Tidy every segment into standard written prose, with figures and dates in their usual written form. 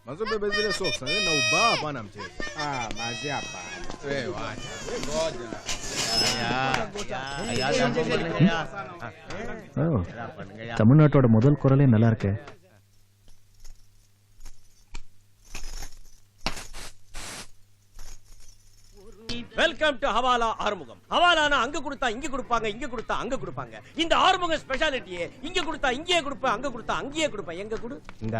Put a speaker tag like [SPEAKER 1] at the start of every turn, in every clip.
[SPEAKER 1] Mazobe bezile soksa na ubaba na mchezo.
[SPEAKER 2] Mazi hapa.
[SPEAKER 1] Wewe wacha. Ngoja.
[SPEAKER 3] தமிழ்நாட்டோட முதல் குரலே நல்லா இருக்கு.
[SPEAKER 4] வெல்கம் டு ஹவாலா ஆறுமுகம். ஹவாலானா அங்க கொடுத்தா இங்க கொடுப்பாங்க, இங்க கொடுத்தா அங்க கொடுப்பாங்க. இந்த ஆறுமுகம் ஸ்பெஷாலிட்டியே இங்க கொடுத்தா இங்கேயே கொடுப்பேன், அங்க கொடுத்தா அங்கேயே கொடுப்பேன். எங்க கொடு
[SPEAKER 2] இந்த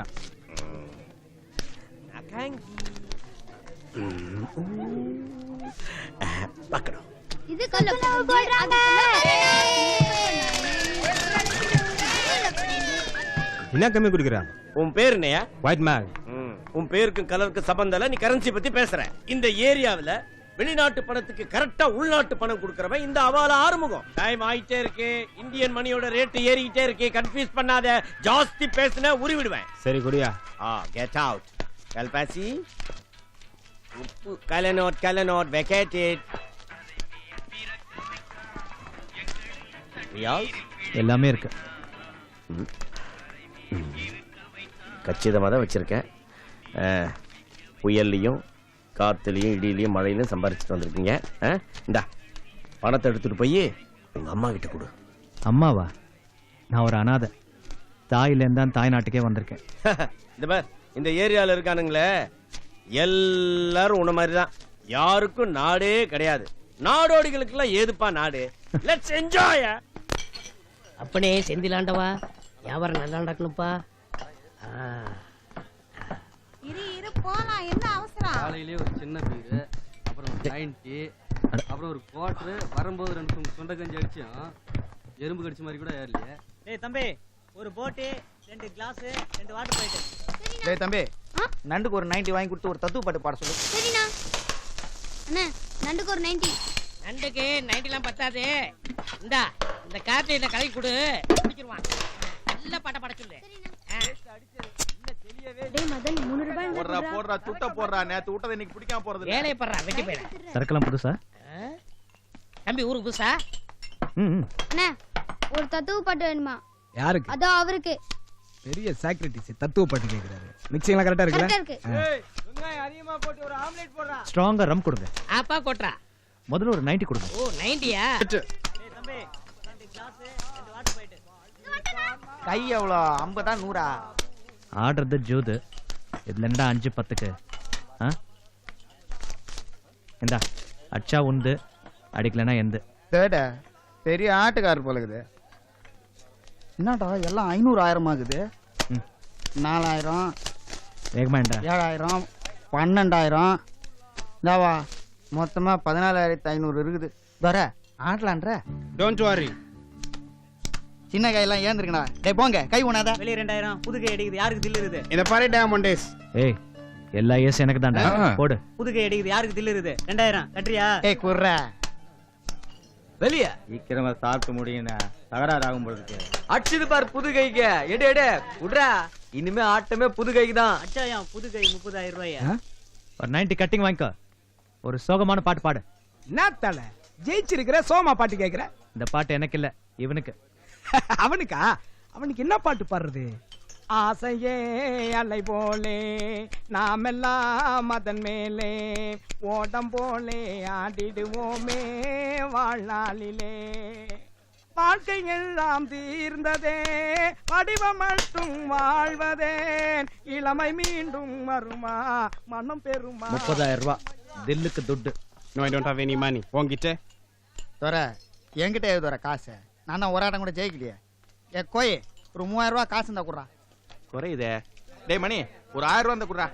[SPEAKER 4] பக்கணும்.
[SPEAKER 5] இது கல்லு போடுறாங்க.
[SPEAKER 2] என்ன கம்மி குடிக்கிறான்?
[SPEAKER 4] உன் பேர் என்னையா?
[SPEAKER 2] White man.
[SPEAKER 4] உன் பேருக்கு கலருக்கு சம்பந்தம் இல்ல. நீ கரன்சி பத்தி பேசுற. இந்த ஏரியாவுல வெளிநாட்டு பணத்துக்கு கரெக்டா உள்நாட்டு பணம் கொடுக்கறவன் இந்த ஹவாலா ஆறுமுகம். டைம் ஆயிட்டே இருக்கு. இந்தியன் மணியோட ரேட் ஏறிட்டே இருக்கு. கன்ஃபியூஸ் பண்ணாத. ஜாஸ்தி பேசுன உருவிடுவேன்.
[SPEAKER 2] சரி குடியா.
[SPEAKER 4] Get out. கல்பாசி உப்பு கலனோட் வெக்கேட்டட். ரியால்
[SPEAKER 3] எல்லாமே இருக்கு.
[SPEAKER 4] கச்சிதமாக தான் வச்சிருக்கேன். புயல்லையும் காத்துலையும் இடியிலையும் மழையிலையும் சம்பாரிச்சுட்டு வந்திருக்கீங்க. இந்தா பணத்தை எடுத்துட்டு போய் உங்க அம்மா கிட்ட கொடு.
[SPEAKER 3] அம்மாவா? நான் ஒரு அனாதை. தாயிலேருந்து தான் தாய் நாட்டுக்கே வந்திருக்கேன்.
[SPEAKER 4] இந்த பார், இந்த ஏரியாவில் இருக்கானுங்களே எல்லாரும் உன்ன மாதிரி தான். யாருக்கும் நாடே கிடையாது. நாடோடிகளுக்கெல்லாம் ஏதுப்பா நாடு. Let's enjoy.
[SPEAKER 6] அப்பனே செந்திலாண்டவா, வியாபாரம் நல்லா நடக்கணும்ப்பா.
[SPEAKER 5] இரு போலாம். என்ன அவசரம்?
[SPEAKER 7] காலையிலேயே ஒரு சின்ன பீரு, அப்புறம் ஒரு 90, அப்புறம் ஒரு குவார்டர், வரும்போது 2 சுண்டை கஞ்சி அடிச்சோம். எறும்பு கடிச்ச மாதிரி கூட ஏறலையே.
[SPEAKER 8] டேய் தம்பி, ஒரு போட்டு 2 கிளாஸ் 2 வாட்டர் பாக்கெட்.
[SPEAKER 2] டேய் தம்பி, நண்டுக்கு ஒரு 90 வாங்கி கொடுத்து ஒரு தத்துவ பாட்டு பாட சொல்லு.
[SPEAKER 5] சரிண்ணா. அண்ணா நண்டுக்கு ஒரு 90.
[SPEAKER 6] நண்டுக்கு 90லாம் பத்தாது. இந்தா இந்த கார்த்திகை கலக்கி கொடு, குடிச்சிருவான். நல்ல பாட்ட பாட சொல்லு.
[SPEAKER 5] டேய் மதன் 3 ரூபாய்
[SPEAKER 2] போடுறா துட்ட போடுறா. நேத்து விட்டத இன்னைக்கு பிடிக்காம போறது.
[SPEAKER 6] வேலைய பண்றா, வெட்டி போயிட.
[SPEAKER 3] சரக்கெல்லாம் புதுசா?
[SPEAKER 6] தம்பி ஊருக்கு புதுசா?
[SPEAKER 5] அண்ணா ஒரு தத்துவ பாட்டு வேணுமா?
[SPEAKER 2] யாருக்கு?
[SPEAKER 5] அதோ அவருக்கு.
[SPEAKER 2] பெரிய சாக்ரிட்டிஸ் தத்துவ பாட்டு கேக்குறாரு. மிக்சிங்லாம் கரெக்ட்டா இருக்குல?
[SPEAKER 5] கரெக்ட்டா இருக்கு.
[SPEAKER 8] ஏய் வெங்காயம் அதிகமா போட்டு ஒரு ஆம்லெட் போடுறா.
[SPEAKER 3] ஸ்ட்ராங்கா ரம் கொடுங்க.
[SPEAKER 6] ஆப்பா கொட்றா.
[SPEAKER 3] முதல்ல ஒரு 90 கொடுங்க.
[SPEAKER 6] ஓ 90யா?
[SPEAKER 8] டேய் தம்பி 2 கிளாஸ் 2 வாட்டர் பாக்கெட்.
[SPEAKER 2] கை எவ்வளோ? 50 100?
[SPEAKER 3] ஆடுறது ஜூது. இதுல என்னடா 5 10க்கு? இந்தா அச்சா உந்து, அடிக்கலனா எந்து.
[SPEAKER 2] தேட பெரிய ஆட்டுக்காரர் போல இருக்குது. என்னடா எல்லாம் 500 1000 ஆகுது. 4000
[SPEAKER 3] வேகமா ஏண்டா?
[SPEAKER 2] 7000 12000 இந்தாவா மொத்தமா 14500 இருக்குது. வர ஆட்டலான்ற. Don't worry. சின்ன கையெல்லாம் ஏந்திருக்கடா. டேய் போங்க, கை உணாத.
[SPEAKER 8] வெளிய 2000 புது கை அடிக்குது. யாருக்கு தில் இருக்குது?
[SPEAKER 2] இத பாரு டைமண்டஸ்.
[SPEAKER 3] ஏய் எல்லா ஏஸ் எனக்கு தான்டா. போடு.
[SPEAKER 8] புது கை அடிக்குது. யாருக்கு தில் இருக்குது? 2000 கட்றியா?
[SPEAKER 2] ஏய் குர்ரா.
[SPEAKER 8] வெளிய
[SPEAKER 2] சீக்கிரமா சாப்பிட்டு முடியும்னா தகராறு ஆகும் போல இருக்கு.
[SPEAKER 8] அடிச்சது பார் புது கைக்கு. எடு உட்றா. இனிமே ஆட்டமே புது கைக்கு தான். அச்சாயா புது கை 30000 ரூபாயா?
[SPEAKER 3] ஒரு 90 கட்டிங் வாங்கிக்கோ. ஒரு சோகமான பாட்டு பாடு.
[SPEAKER 2] என்ன தல ஜெயிச்சிருக்கிற சோமா பாட்டு கேக்குற?
[SPEAKER 3] இந்த பாட்டு எனக்கு இல்ல, இவனுக்கு.
[SPEAKER 2] அவனுக்கா? அவனுக்கு என்ன பாட்டு பாடுறது? ஆசையே அலை போலே நாமெல்லாம் மதன் மேலே ஓடம் போலே ஆடிடுவோமே வாழ்நாளிலே. வாழ்க்கை எல்லாம் தீர்ந்ததே, வடிவம் மட்டும் வாழ்வதே, இளமை மீண்டும் வருமா, மனம் பெருமா.
[SPEAKER 3] 30000 ரூபாய் தில்லுக்கு துட்டு.
[SPEAKER 2] No, I don't have any money. உன்கிட்ட? தோற என்கிட்ட ஏது தோற காசு? நான் ஒரு ஆட்டம் கூட ஜெயிக்கலையே. ஏ கோய், ஒரு 3000 ரூபாய் காசு இருந்தா குடுறா. குறையுதே. டேய் மணி, ஒரு 1000 ரூபாய் இருந்தா குடுறா.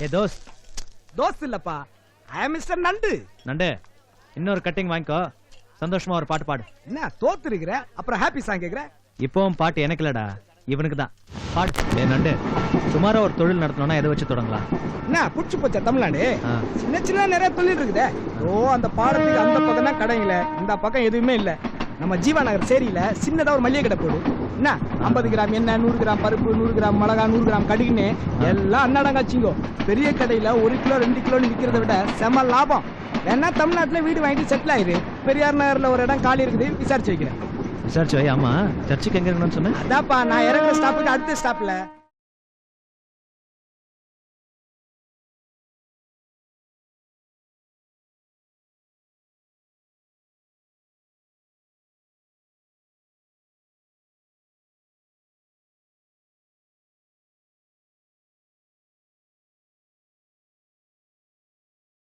[SPEAKER 3] ஏ தோஸ்த்.
[SPEAKER 2] தோஸ்த் இல்லப்பா, ஐ அம் மிஸ்டர் நண்டு.
[SPEAKER 3] நண்டு இன்னொரு கட்டிங் வாங்கிக்கோ. சந்தோஷமா ஒரு பாட்டு பாடு.
[SPEAKER 2] என்ன தோத்து இருக்கிற? அப்புறம் ஹாப்பி சாங் கேக்குற?
[SPEAKER 3] இப்பவும் பாட்டு எனக்கு இல்லடா, இவனுக்கு தான். பாடு நண்டு சுமாரா ஒரு தொழில் நடத்தணும்னா எதை வச்சு தொடங்கலாம்?
[SPEAKER 2] என்ன புடிச்சு போச்சா தமிழ்நாடு?
[SPEAKER 3] ஆ.
[SPEAKER 2] சின்ன சின்ன நிறைய தொழில் இருக்குதே. அந்த பாலத்துக்கு அந்த பக்கம் தான் கடைங்கள, இந்த பக்கம் எதுவுமே இல்ல. நம்ம ஜீவா நகர் சேரியில சின்னதா ஒரு மளிகை கடை போடு. என்ன 50 கிராம் எண்ணெய், 100 கிராம் பருப்பு, 100 கிராம் மிளகா, 100 கிராம் கடுகுன்னு எல்லாம் அன்னாடம் காய்ச்சிங்கோ. பெரிய கடையில 1 கிலோ 2 கிலோன்னு விற்கிறத விட செம லாபம். வேணா தமிழ்நாட்டுல வீடு வாங்கிட்டு செட்டில் ஆயிரு. பெரியார் நகர்ல ஒரு இடம் காலி இருக்குது, விசாரிச்சு வைக்கிறேன்.
[SPEAKER 3] விசாரிச்சு வை. ஆமா சர்ச்சுக்கு எங்க இருக்கணும்னு சொன்னேன்?
[SPEAKER 2] அதாப்பா நான் இறங்குற ஸ்டாப்புக்கு அடுத்த ஸ்டாப்ல